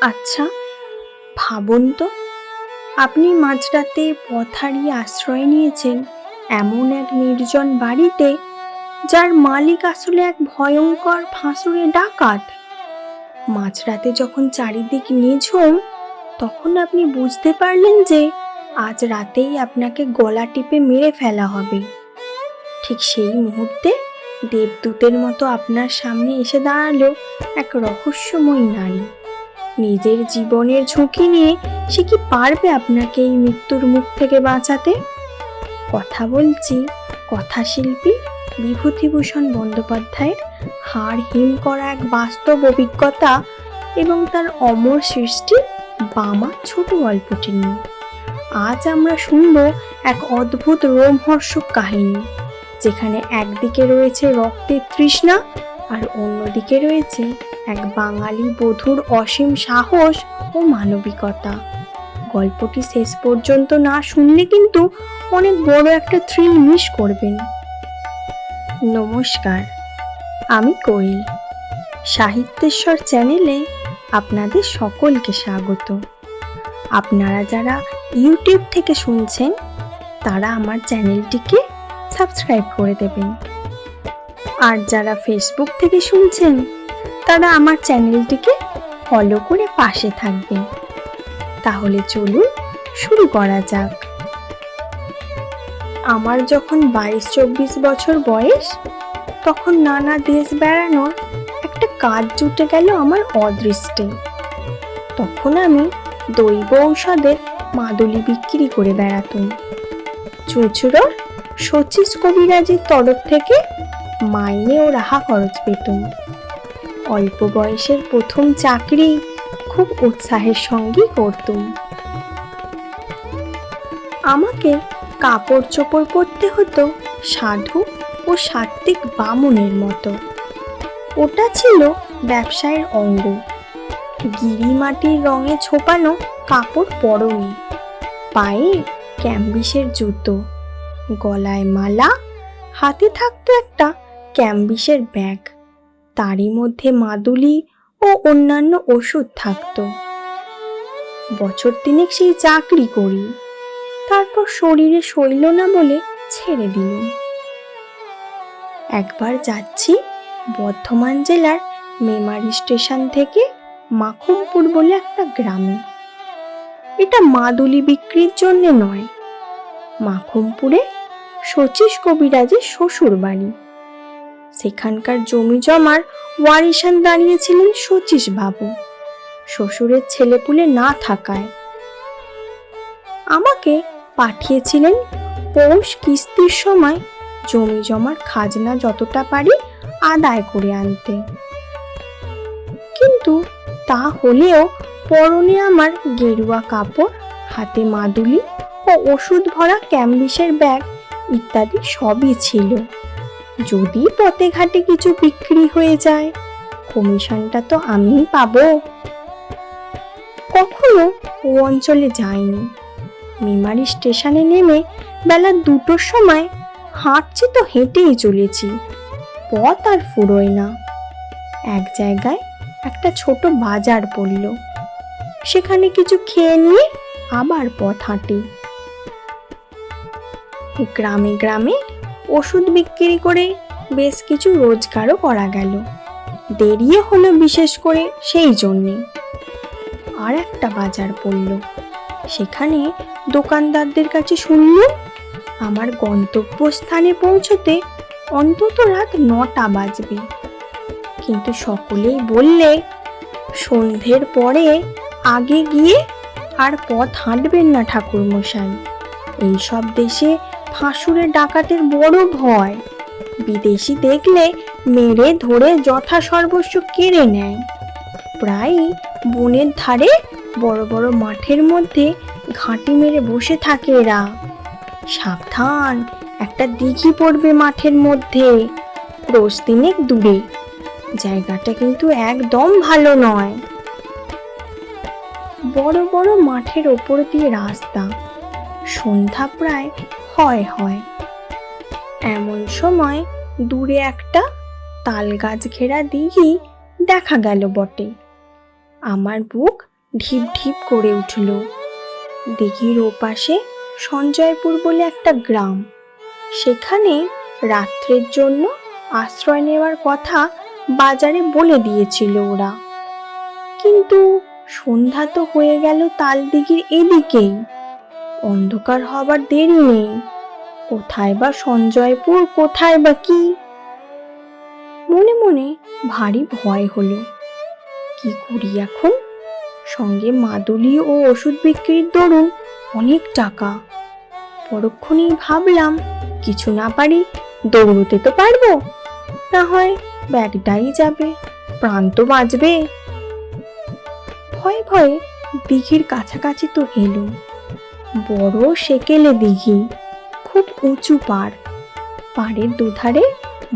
আচ্ছা, ভাবুন তো, আপনি মাঝরাতে পথ হারিয়ে আশ্রয় নিয়েছেন এমন এক নির্জন বাড়িতে, যার মালিক আসলে এক ভয়ঙ্কর ফাঁসুড়ে ডাকাত। মাঝরাতে যখন চারিদিক নিঝুম, তখন আপনি বুঝতে পারলেন যে আজ রাতেই আপনাকে গলা টিপে মেরে ফেলা হবে। ঠিক সেই মুহূর্তে দেবদূতের মতো আপনার সামনে এসে দাঁড়ালো এক রহস্যময়ী নারী। নিজের জীবনের ঝুঁকি নিয়ে সে কি পারবে আপনাকে এই মৃত্যুর মুখ থেকে বাঁচাতে? কথা বলছি কথাশিল্পী বিভূতিভূষণ বন্দ্যোপাধ্যায়ের হাড় হিম করা এক বাস্তব অভিজ্ঞতা এবং তার অমর সৃষ্টি বামা ছোট গল্পটি নিয়ে। আজ আমরা শুনব এক অদ্ভুত রোমহর্ষক কাহিনী, যেখানে একদিকে রয়েছে রক্তের তৃষ্ণা আর অন্যদিকে রয়েছে এক বাঙালি বধূর অসীম সাহস ও মানবিকতা। গল্পটি শেষ পর্যন্ত না শুনলে কিন্তু অনেক বড় একটা থ্রিল মিস করবেন। নমস্কার, আমি কোয়েল। সাহিত্যেশ্বর চ্যানেলে আপনাদের সকলকে স্বাগত। আপনারা যারা ইউটিউব থেকে শুনছেন, তারা আমার চ্যানেলটিকে সাবস্ক্রাইব করে দেবেন, আর যারা ফেসবুক থেকে শুনছেন, তারা আমার চ্যানেলটিকে ফলো করে পাশে থাকবেন। তাহলে চলুন শুরু করা যাক। আমার যখন 22-24 বছর বয়স, তখন নানা দেশ বেড়ানোর একটা কাজ জুটে গেল আমার অদৃষ্টে। তখন আমি দৈব ঔষধের মাদুলি বিক্রি করে বেড়াতাম। চুঁচুড়োর শচীশ কবিরাজের তরফ থেকে মাইনে ও রাহা খরচ পেতাম। অল্প বয়সের প্রথম চাকরি খুব উৎসাহের সঙ্গেই করতুম। আমাকে কাপড় চোপড় পরতে হতো সাধু ও সাত্ত্বিক বামুনের মতো। ওটা ছিল ব্যবসায়ের অঙ্গ। গিরি মাটির রঙে ছোপানো কাপড় পরনে, পায়ে ক্যাম্বিসের জুতো, গলায় মালা, হাতে থাকতো একটা ক্যাম্বিসের ব্যাগ, তারই মধ্যে মাদুলি ও অন্যান্য ওষুধ থাকতো। বছর তিনেক সেই চাকরি করি, তারপর শরীরে সইল না বলে ছেড়ে দিলুম। একবার যাচ্ছি বর্ধমান জেলার মেমারি স্টেশন থেকে মাখুমপুর বলে একটা গ্রামে। এটা মাদুলি বিক্রির জন্য নয়, মাখুমপুরে শচীশ কবিরাজের শ্বশুর বাড়ি। সেখানকার জমি জমার ওয়ারিশান দাঁড়িয়েছিলেন শচীশ বাবু, শ্বশুরের ছেলেপুলে না থাকায়। আমাকে পাঠিয়েছিলেন পৌষ কিস্তির সময় জমি জমার খাজনা যতটা পারি আদায় করে আনতে। কিন্তু তা হলেও পরনে আমার গেরুয়া কাপড়, হাতে মাদুলি ও ওষুধ ভরা ক্যাম্বিসের ব্যাগ ইত্যাদি সবই ছিল। যদি পথে ঘাটে কিছু বিক্রি হয়ে যায়, কমিশনটা তো আমিই পাবো। কখনো ও অঞ্চলে যাইনি। মেমারি স্টেশনে নেমে বেলা 2টোর সময় হাঁটছি তো হেঁটেই চলেছি, পথ আর ফুরোয় না। এক জায়গায় একটা ছোট বাজার পড়ল, সেখানে কিছু খেয়ে নিয়ে আবার পথ হাঁটি। গ্রামে গ্রামে ওষুধ বিক্রি করে বেশ কিছু রোজগারও করা গেল। দেরিও হলো বিশেষ করে সেই জন্যে। আর একটা বাজার পড়ল, সেখানে দোকানদারদের কাছে শুনলুম আমার গন্তব্যস্থানে পৌঁছতে অন্তত রাত 9টা বাজবে। কিন্তু সকলেই বললে সন্ধ্যের পরে আগে গিয়ে আর পথ হাঁটবেন না ঠাকুরমশাই, এইসব দেশে ফাঁসুড়ে ডাকাতের বড় ভয়। বিদেশি দেখলে মেরে ধরে যথাসর্বস্ব কেড়ে নেয়। প্রায় বনের ধারে বড় বড় মাঠের মধ্যে ঘাঁটি মেরে বসে থাকে এরা। সাবধান, একটা দিঘি পড়বে মাঠের মধ্যে, ক্রোশ 3 দূরে। জায়গাটা কিন্তু একদম ভালো নয়। বড় বড় মাঠের ওপর দিয়ে রাস্তা। সন্ধ্যা প্রায় হয়। এমন সময় দূরে একটা তাল গাছ ঘেরা দিঘি দেখা গেল বটে। আমার বুক ঢিপ ঢিপ করে উঠল। দিঘির ওপাশে সঞ্জয়পুর বলে একটা গ্রাম। সেখানে রাত্রের জন্য আশ্রয় নেওয়ার কথা বাজারে বলে দিয়েছিল ওরা। কিন্তু সন্ধ্যা তো হয়ে গেল তালদিঘির এদিকেই, অন্ধকার হবার দেরি নেই। কোথায় বা সঞ্জয়পুর, কোথায় বা কি? মনে মনে ভারী ভয় হলো। কি করি এখন? সঙ্গে মাদুলি ও ওষুধ বিক্রির দরুন অনেক টাকা। পরক্ষণেই ভাবলাম, কিছু না পারি দৌড়তে তো পারবো, না হয় ব্যাগটাই যাবে, প্রাণ তো বাঁচবে। ভয়ে ভয়ে দিঘির কাছাকাছি তো এলুম। বড় সেকেলে দিঘি, খুব উঁচু পাড়। পাড়ের দুধারে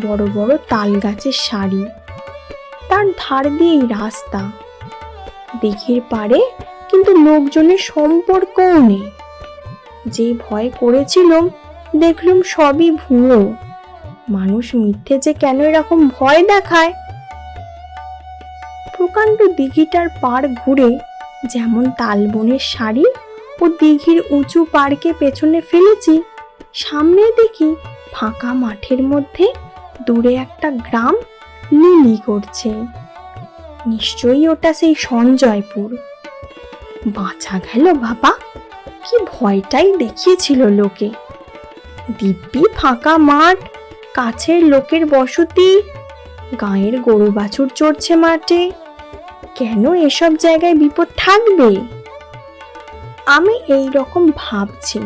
বড় বড় তাল গাছের সারি, তার ধার দিয়েই রাস্তা। দিঘির পাড়ে কিন্তু লোকজনের সম্পর্কও নেই। যে ভয় করেছিলাম দেখলুম সবই ভুয়ো। মানুষ মিথ্যে যে কেন এরকম ভয় দেখায়। প্রকাণ্ড দিঘিটার পাড় ঘুরে যেমন তালবনের সারি ও দিঘির উঁচু পাড়কে পেছনে ফেলেছি, সামনে দেখি ফাঁকা মাঠের মধ্যে দূরে একটা গ্রাম লিলি করছে। নিশ্চয়ই ওটা সেই সঞ্জয়পুর। বাঁচা গেল বাবা, কি ভয়টাই দেখিয়েছিল লোকে। দিব্যি ফাঁকা মাঠ, কাছের লোকের বসতি, গায়ের গরু বাছুর চড়ছে মাঠে। কেন এসব জায়গায় বিপদ থাকবে? আমি এই রকম ভাবছি,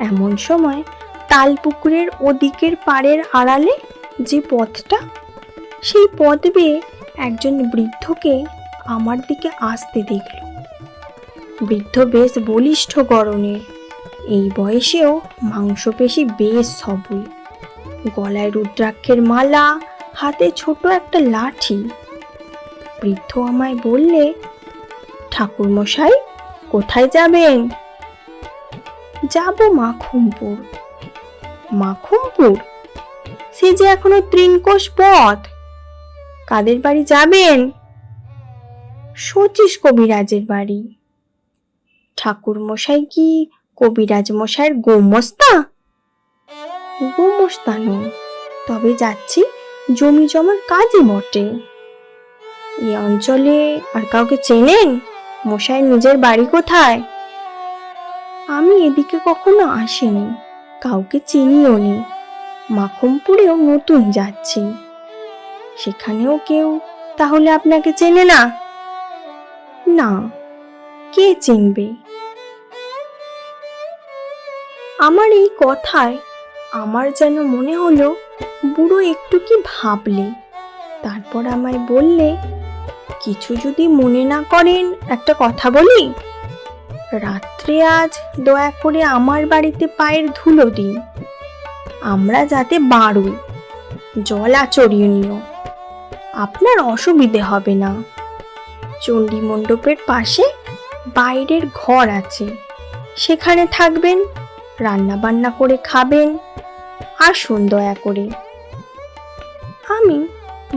এমন সময় তালপুকুরের ওদিকের পাড়ের আড়ালে যে পথটা, সেই পথ বেয়ে একজন বৃদ্ধকে আমার দিকে আসতে দেখল। বৃদ্ধ বেশ বলিষ্ঠ গড়নের, এই বয়সেও মাংসপেশি বেশ সবল। গলায় রুদ্রাক্ষের মালা, হাতে ছোট একটা লাঠি। বৃদ্ধ আমায় বললে, ঠাকুরমশাই, কোথায় যাবেন? যাব মাখুমপুর। মাখুমপুর? সে যে এখনো 3 কোষ পথ। কাদের বাড়ি যাবেন? শচীশ কবিরাজের বাড়ি। ঠাকুরমশাই কি কবিরাজ মশাইয়ের গোমস্তা? গোমস্তা নয়, তবে যাচ্ছি জমি জমার কাজে বটে। এই অঞ্চলে আর কাউকে চেনেন? মশাইয়ের নিজের বাড়ি কোথায়? আমি এদিকে কখনো আসিনি, কাউকে চিনিও নি। মাখুমপুরেও নতুন যাচ্ছি। সেখানেও কেউ তাহলে আপনাকে চেনে না? না, কে চিনবে? আমার এই কথায় আমার যেন মনে হলো বুড়ো একটু কি ভাবলে। তারপর আমায় বললে, কিছু যদি মনে না করেন একটা কথা বলি। রাত্রে আজ দয়া করে আমার বাড়িতে পায়ের ধুলো দিন। আমরা যাতে বাড়ুই, জল আচরিয়ে নিও, আপনার অসুবিধে হবে না। চণ্ডী মণ্ডপের পাশে বাইরের ঘর আছে, সেখানে থাকবেন, রান্না বান্না করে খাবেন। আসুন দয়া করে। আমি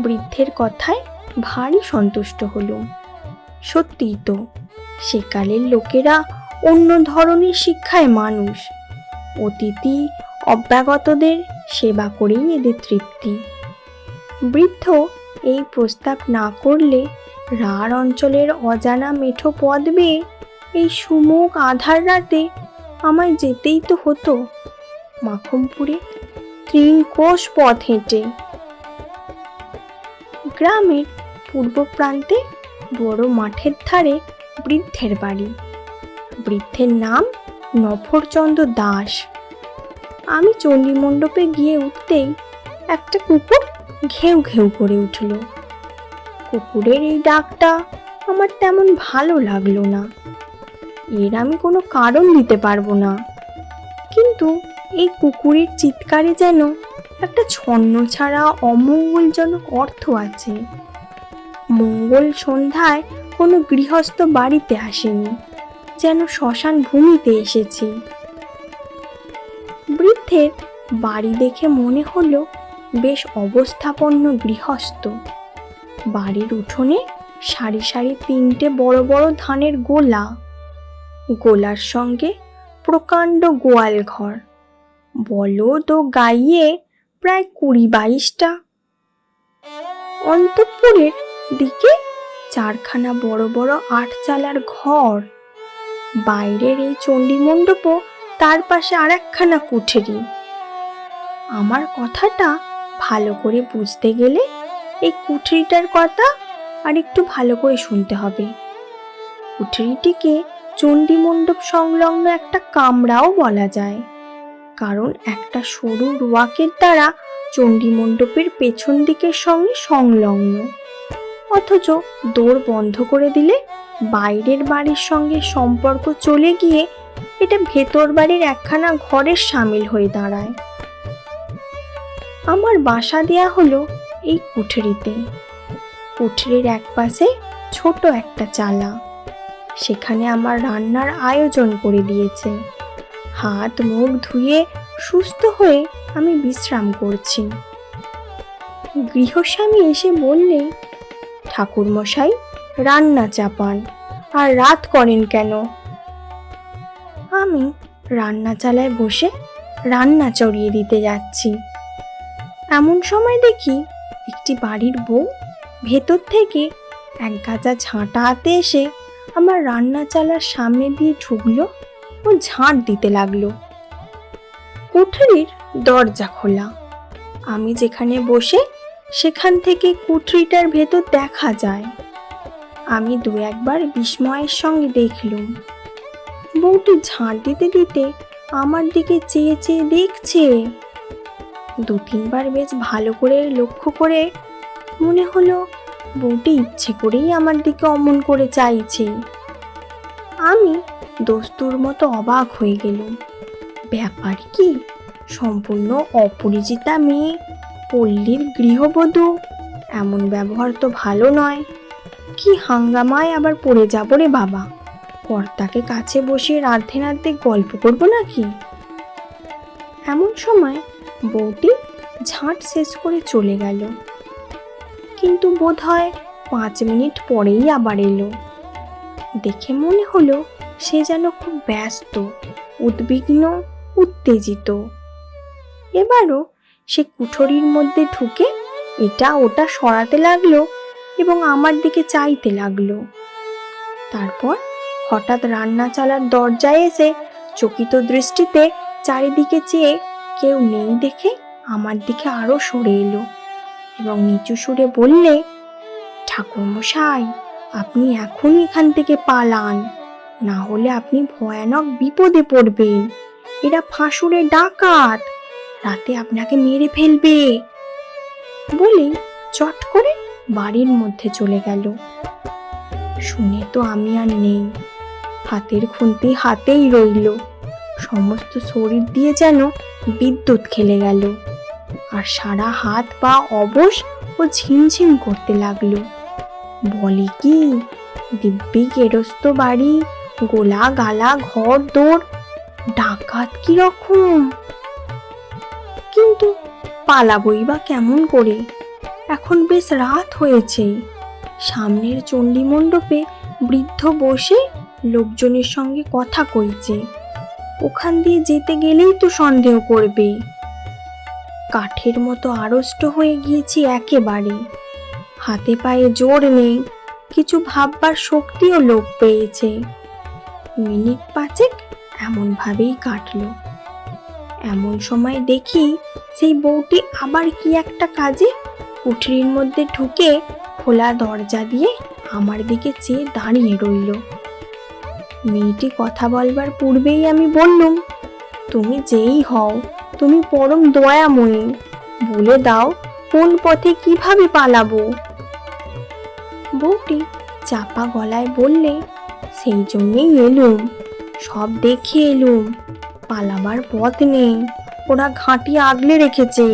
বৃদ্ধের কথায় ভারী সন্তুষ্ট হলুম। সত্যিই তো, সেকালের লোকেরা অন্য ধরনের শিক্ষায় মানুষ। অতিথি অভ্যাগতদের সেবা করেই এদের তৃপ্তি। বৃদ্ধ এই প্রস্তাব না করলে রাঢ় অঞ্চলের অজানা মেঠো পথ বেয়ে এই সুমুখ আধার রাতে আমায় যেতেই তো হতো মাখুমপুরে 3 কোষ পথ হেঁটে। গ্রামের পূর্ব প্রান্তে বড় মাঠের ধারে বৃদ্ধের বাড়ি। বৃদ্ধের নাম নফরচন্দ্র দাস। আমি চণ্ডী মণ্ডপে গিয়ে উঠতেই একটা কুকুর ঘেউ ঘেউ করে উঠল। কুকুরের এই ডাকটা আমার তেমন ভালো লাগলো না। এর আমি কোনো কারণ দিতে পারবো না, কিন্তু এই কুকুরের চিৎকারে যেন একটা ছন্ন ছাড়া অমঙ্গলজনক অর্থ আছে। মঙ্গল সন্ধ্যায় কোনো গৃহস্থ বাড়িতে আসেনি, যেন শ্মশান ভূমিতে এসেছি। বৃদ্ধের বাড়ি দেখে মনে হলো বেশ অবস্থাপন্ন গৃহস্থ। বাড়ির উঠোনে সারি সারি 3টে বড় বড় ধানের গোলা, গোলার সঙ্গে প্রকাণ্ড গোয়াল ঘর, বলদ ও গাইয়ে প্রায় 20-22টা। অন্তঃপুরের দিকে 4খানা বড় বড় 8 চালার ঘর, বাইরের এই চণ্ডী মণ্ডপও, তার পাশে আর একখানা কুঠরি। আমার কথাটা ভালো করে বুঝতে গেলে এই কুঠরিটার কথা আর একটু ভালো করে শুনতে হবে। কুঠরিটিকে চণ্ডী মণ্ডপ সংলগ্ন একটা কামরাও বলা যায়, কারণ একটা সরু রোয়াকের দ্বারা চণ্ডী মণ্ডপের পেছন দিকের সঙ্গে সংলগ্ন, অথচ দৌড় বন্ধ করে দিলে বাইরের বাড়ির সঙ্গে সম্পর্ক চলে গিয়ে এটা ভেতর বাড়ির একখানা ঘরের সামিল হয়ে দাঁড়ায়। আমার বাসা দেয়া হলো এই কুঠরিতে। কুঠরির এক পাশে ছোট একটা চালা, সেখানে আমার রান্নার আয়োজন করে দিয়েছে। হাত মুখ ধুয়ে সুস্থ হয়ে আমি বিশ্রাম করছি। গৃহস্বামী এসে বললে, ঠাকুরমশাই রান্না চাপান, আর রাত করেন কেন? আমি রান্না চালায় বসে রান্না চড়িয়ে দিতে যাচ্ছি। এমন সময় দেখি একটি বাড়ির বউ ভেতর থেকে এক গাছা ঝাঁটা হাতে এসে আমার রান্না চালার সামনে দিয়ে ঢুকলো ও ঝাঁট দিতে লাগলো। কুঠরির দরজা খোলা, আমি যেখানে বসে সেখান থেকে কুঠরিটার ভেতর দেখা যায়। আমি 2-1বার বিস্ময়ের সঙ্গে দেখলুম বউটি ঝাঁট দিতে দিতে আমার দিকে চেয়ে চেয়ে দেখছে। 2-3বার বেশ ভালো করে লক্ষ্য করে মনে হলো বউটি ইচ্ছে করেই আমার দিকে অমন করে চাইছে। আমি দস্তুর মতো অবাক হয়ে গেলুম। ব্যাপার কি, সম্পূর্ণ অপরিচিতা মেয়ে, পল্লীর গৃহবধূ, এমন ব্যবহার তো ভালো নয়। কি হাঙ্গামায় আবার পড়ে যাবো রে বাবা, কর্তাকে কাছে বসিয়ে রাধে রাধে গল্প করবো নাকি? এমন সময় বউটি ঝাঁট শেষ করে চলে গেল, কিন্তু বোধহয় 5 মিনিট পরেই আবার এলো। দেখে মনে হলো সে যেন খুব ব্যস্ত, উদ্বিগ্ন, উত্তেজিত। এবারও সে কুঠরির মধ্যে ঢুকে এটা ওটা সরাতে লাগলো এবং আমার দিকে চাইতে লাগলো। তারপর হঠাৎ রান্না চালার দরজায় এসে চকিত দৃষ্টিতে চারিদিকে চেয়ে কেউ নেই দেখে আমার দিকে আরো সরে এলো এবং নিচু সুরে বললে, ঠাকুরমশাই আপনি এখনই এখান থেকে পালান, না হলে আপনি ভয়ানক বিপদে পড়বেন। এরা ফাঁসুরে ডাকাত, রাতে আপনাকে মেরে ফেলবে। বলে চট করে বাড়ির মধ্যে চলে গেল। শুনে তো আমি আর নেই, হাতের খুন্তি হাতেই রইল, সমস্ত শরীর দিয়ে যেন বিদ্যুৎ খেলে গেল, আর সারা হাত পা অবশ ও ঝিমঝিম করতে লাগলো। বলে কি, দিব্যি গেরস্ত বাড়ি, গোলা গালা ঘর দৌড়, ডাকাত কিরকম! কিন্তু পালাবই বা কেমন করে? এখন বেশ রাত হয়েছে। সামনের চণ্ডী মণ্ডপে বৃদ্ধ বসে লোকজনের সঙ্গে কথা কইছে, ওখান দিয়ে যেতে গেলেই তো সন্দেহ করবে। কাঠের মতো আড়ষ্ট হয়ে গিয়েছি একেবারে, হাতে পায়ে জোর নেই, কিছু ভাববার শক্তিও লোপ পেয়েছে। মিনিট 5 এমন ভাবেই কাটলো। এমন সময় দেখি সেই বউটি আবার কি একটা কাজে কুঠরির মধ্যে ঢুকে খোলা দরজা দিয়ে আমার দিকে চেয়ে দাঁড়িয়ে রইল। মেয়েটি কথা বলবার পূর্বেই আমি বললুম, তুমি যেই হও, তুমি পরম দয়াময়ী, বলে দাও কোন পথে কিভাবে পালাবো। বউটি চাপা গলায় বললে, সেই জন্যেই এলুম, সব দেখে এলুম, পালাবার পথ নেই, ওরা ঘাঁটি আগলে রেখেছে।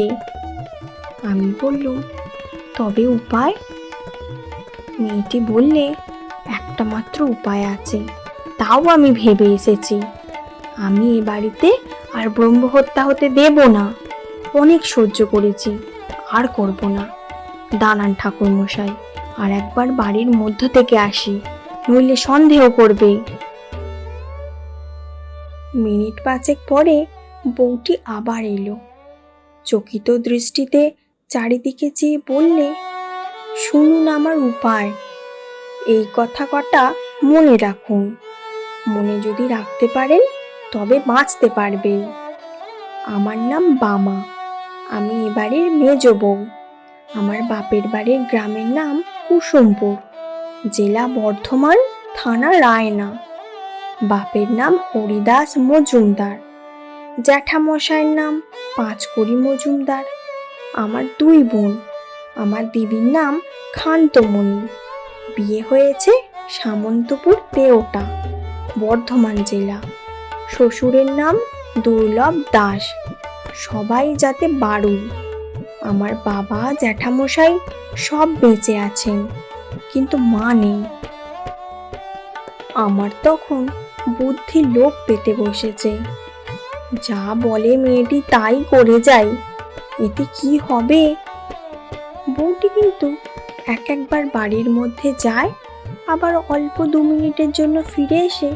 আমি বললুম, তবে উপায়? মেয়েটি বললে, একটা মাত্র উপায় আছে, তাও আমি ভেবে এসেছি। আমি এ বাড়িতে আর ব্রহ্মহত্যা হতে দেব না, অনেক সহ্য করেছি, আর করব না। দাঁড়ান ঠাকুরমশাই, আর একবার বাড়ির মধ্য থেকে আসি, নইলে সন্দেহ করবে। মিনিট 5 পরে বউটি আবার এলো। চকিত দৃষ্টিতে চারিদিকে চেয়ে বললে, শুনুন আমার উপায়, এই কথা কটা মনে রাখুন। মনে যদি রাখতে পারেন তবে বাঁচতে পারবেন। আমার নাম বামা, আমি এ বাড়ির মেজ বউ। আমার বাপের বাড়ির গ্রামের নাম কুসুমপুর, জেলা বর্ধমান, থানা রায়না। বাপের নাম হরিদাস মজুমদার, জ্যাঠামশাইয়ের নাম পাঁচকড়ি মজুমদার। আমার 2 বোন, আমার দিদির নাম খান্তমণি, বিয়ে হয়েছে সামন্তপুর তেওটা, বর্ধমান জেলা। শ্বশুরের নাম দুর্লভ দাস, সবাই যাতে বারুই। আমার বাবা জ্যাঠামশাই সব বেঁচে আছেন, কিন্তু মা নেই। আমার তখন বুদ্ধি লোপ পেতে বসেছে। যা বলে মেয়েটি তাই করে যাই, এতে কি হবে? বউটি কিন্তু একবার বাড়ির মধ্যে যায়, আবার অল্প 2 মিনিটের জন্য ফিরে এসে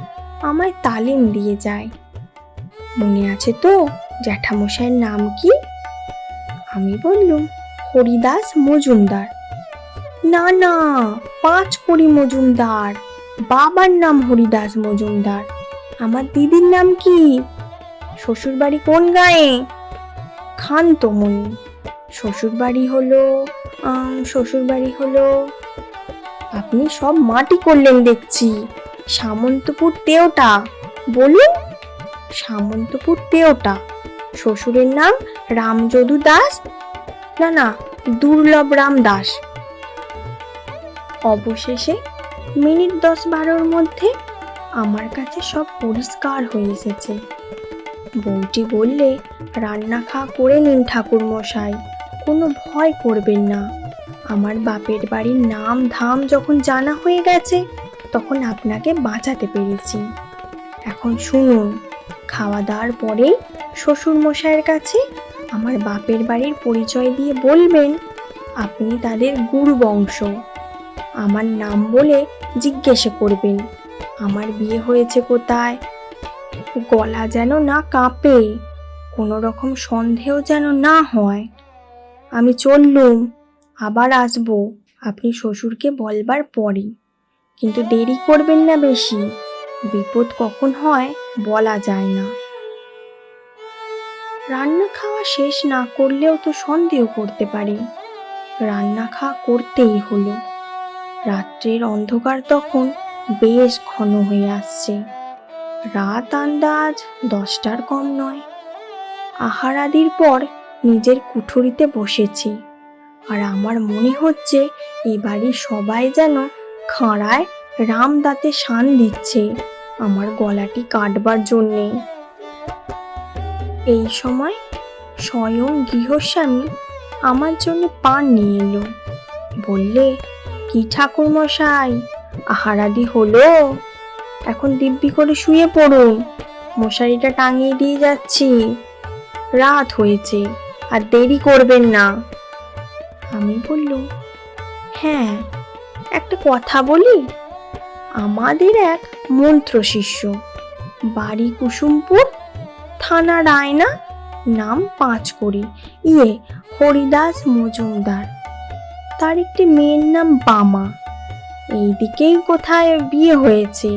আমায় তালিম দিয়ে যায়। মনে আছে তো জ্যাঠামশাইয়ের নাম কি? আমি বললুম, হরিদাস মজুমদার। না না, পাঁচকড়ি মজুমদার, বাবার নাম হরিদাস মজুমদার। আমার দিদির নাম কি? শ্বশুর বাড়ি কোন গাঁয়ে? খান্তমণি। শ্বশুর বাড়ি হলো আপনি সব মাটি করলেন দেখছি। সামন্তপুর তেওটা। বলুন। সামন্তপুর তেওটা। শ্বশুরের নাম রামযদু দাস, না দুর্লভ রাম দাস। অবশেষে মিনিট 10-12 মধ্যে আমার কাছে সব পরিষ্কার হয়ে এসেছে। বউটি বললে, রান্না খাওয়া করে নিন ঠাকুর মশাই, কোনো ভয় করবেন না। আমার বাপের বাড়ির নাম ধাম যখন জানা হয়ে গেছে, তখন আপনাকে বাঁচাতে পেরেছি। এখন শুনুন, খাওয়া দাওয়ার পরেই শ্বশুর মশাইয়ের কাছে আমার বাপের বাড়ির পরিচয় দিয়ে বলবেন আপনি তাদের গুরু বংশ। আমার নাম বলে জিজ্ঞাসা করবেন আমার বিয়ে হয়েছে কোথায়। গলা যেন না কাঁপে, কোনো রকম সন্দেহ যেন না হয়। আমি চললুম, আবার আসবো আপনি শ্বশুরকে বলবার পরই, কিন্তু দেরি করবেন না বেশি, বিপদ কখন হয় বলা যায় না। রান্না খাওয়া শেষ না করলেও তো সন্দেহ করতে পারে। রান্না খাওয়া করতেই হলো। রাত্রের অন্ধকার তখন বেশ ঘন হয়ে আসছে। রাত আন্দাজ 10টার কম নয়। আহারাদির পর নিজের কুঠুরিতে বসেছি, আর আমার মনে হচ্ছে এ বাড়ির সবাই যেন খাঁড়ায় রাম দাঁতে শান দিচ্ছে আমার গলাটি কাটবার জন্যে। এই সময় স্বয়ং গৃহস্বামী আমার জন্য পান নিয়ে এলো। বললে, কি ঠাকুর মশাই, আহারাদি হলো? এখন দিব্যি করে শুয়ে পড়ুন, মশারিটা টাঙিয়ে দিয়ে যাচ্ছি। রাত হয়েছে, আর দেরি করবেন না। আমি বললুম, হ্যাঁ, একটা কথা বলি। আমাদের এক মন্ত্র শিষ্য, বাড়ি কুসুমপুর, থানা রায়না, নাম পাঁচকড়ি, হরিদাস মজুমদার। তার একটি মেয়ের নাম বামা। এই দিকেই কোথায় বিয়ে হয়েছে।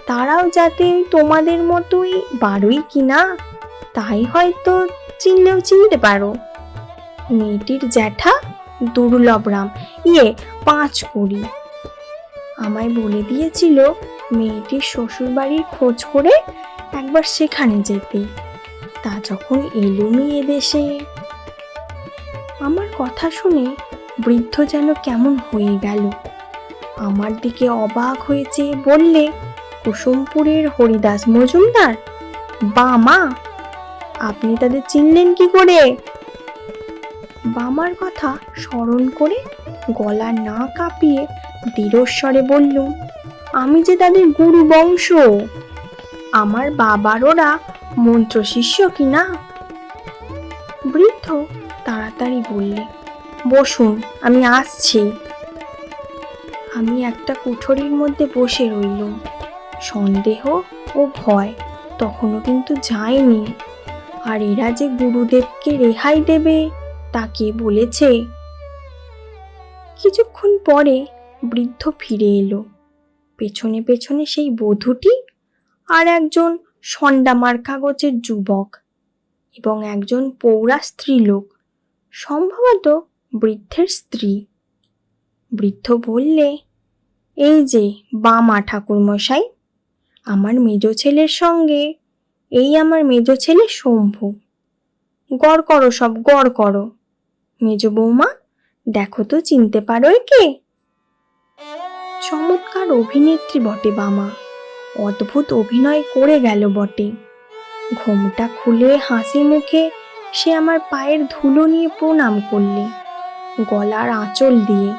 তারাও যাতে তোমাদের মতোই বারুই কিনা, তাই হয়তো চিনলেও চিনতে পারো। মেয়েটির জ্যাঠা দুর্লভ রাম, পাঁচকড়ি। আমায় বলে দিয়েছিল মেয়েটির শ্বশুর বাড়ির খোঁজ করে একবার সেখানে যেতে। তা যখন এলুমি এদেশে। আমার কথা শুনে বৃদ্ধ যেন কেমন হয়ে গেল। আমার দিকে অবাক হয়েছে, বললে, কুসুমপুরের হরিদাস মজুমদার, বামা, আপনি তাদের চিনলেন কি করে? বামার কথা স্মরণ করে গলা না কাঁপিয়ে দৃঢ়স্বরে বললুম, আমি যে তাদের গুরু বংশ। আমার বাবার ওরা মন্ত্র শিষ্য কিনা। বৃদ্ধ তাড়াতাড়ি বললে, বসুন, আমি আসছি। আমি একটা কুঠরির মধ্যে বসে রইলুম। সন্দেহ ও ভয় তখনও কিন্তু যায়নি। আর এরা যে গুরুদেবকে রেহাই দেবে তা কে বলেছে? কিছুক্ষণ পরে বৃদ্ধ ফিরে এলো। পেছনে পেছনে সেই বধূটি আর একজন সন্ডামার কাগজের যুবক এবং একজন পৌরা স্ত্রীলোক, সম্ভবত বৃদ্ধের স্ত্রী। বৃদ্ধ বললে, এই যে বামা ঠাকুরমশাই, আমার মেজ ছেলের সঙ্গে এই আমার মেজ ছেলে শম্ভু। গড় করো, সব গড় করো। মেজ বৌমা, দেখো তো চিনতে পারো একে? চমৎকার অভিনেত্রী বটে বামা, অদ্ভুত অভিনয় করে গেল বটে। ঘোমটা খুলে হাসি মুখে সে আমার পায়ের ধুলো নিয়ে প্রণাম করলে, গলার আঁচল দিয়ে।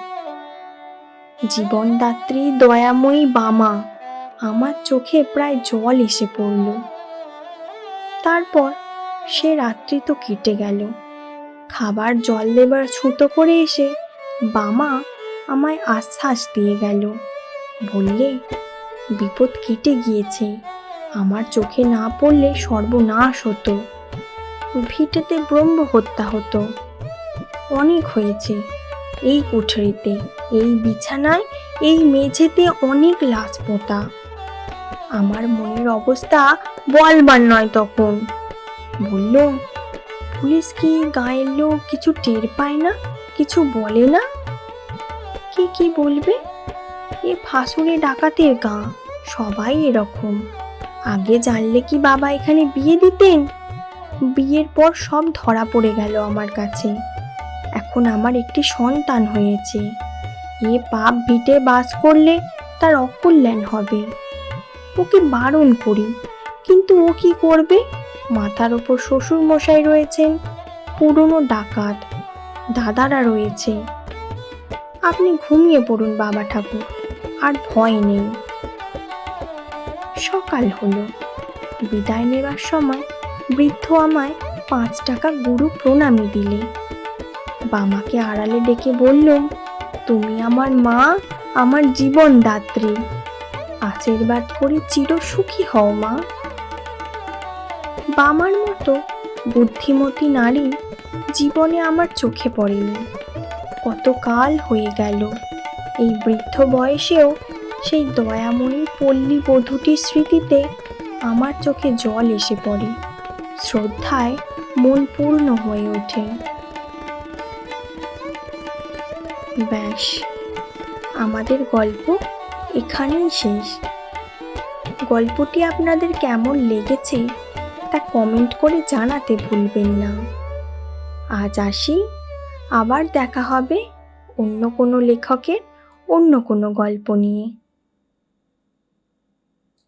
জীবনদাত্রী দয়াময়ী বামা, আমার চোখে প্রায় জল এসে পড়ল। তারপর সে রাত্রি তো কেটে গেল। খাবার জল দেবার ছুতো করে এসে বামা আমায় আশ্বাস দিয়ে গেল। বললে, বিপদ কেটে গিয়েছে, আমার চোখে না পড়লে সর্বনাশ হতো, ভিটেতে ব্রহ্ম হত্যা হতো। অনেক হয়েছে, এই কুঠরিতে, এই বিছানায়, এই মেঝেতে অনেক লাশ পোঁতা। আমার মনের অবস্থা বলবার নয় তখন। বলল, পুলিশ কি গায়ের লোক কিছু টের পায় না, কিছু বলে না? কি বলবে? এ ফাঁসুড়ে ডাকাতের গা, সবাই এরকম। আগে জানলে কি বাবা এখানে বিয়ে দিতেন? বিয়ের পর সব ধরা পড়ে গেল আমার কাছে। এখন আমার একটি সন্তান হয়েছে। এ পাপ ভিটে বাস করলে তার অকল্যাণ হবে। ওকে বারণ করি, কিন্তু ও কি করবে? মাথার ওপর শ্বশুর মশাই রয়েছেন, পুরনো ডাকাত, দাদারা রয়েছে। আপনি ঘুমিয়ে পড়ুন বাবা ঠাকুর, আর ভয় নেই। সকাল হলো। বিদায় নেবার সময় বৃদ্ধ আমায় 5 টাকা গুরু প্রণামী দিলে। বামাকে আড়ালে ডেকে বললুম, তুমি আমার মা, আমার জীবনদাত্রী। আশীর্বাদ করে চির সুখী হও মা। বামার মতো বুদ্ধিমতী নারী জীবনে আমার চোখে পড়েনি। কত কাল হয়ে গেল, এই বৃদ্ধ বয়সেও সেই দয়াময়ী পল্লী বধূটির স্মৃতিতে আমার চোখে জল এসে পড়ে, শ্রদ্ধায় মন পূর্ণ হয়ে ওঠে। ব্যাস, আমাদের গল্প এখানেই শেষ। গল্পটি আপনাদের কেমন লেগেছে তা কমেন্ট করে জানাতে ভুলবেন না। আজ আসি, আবার দেখা হবে অন্য কোনো লেখকের অন্য কোনো গল্প নিয়ে।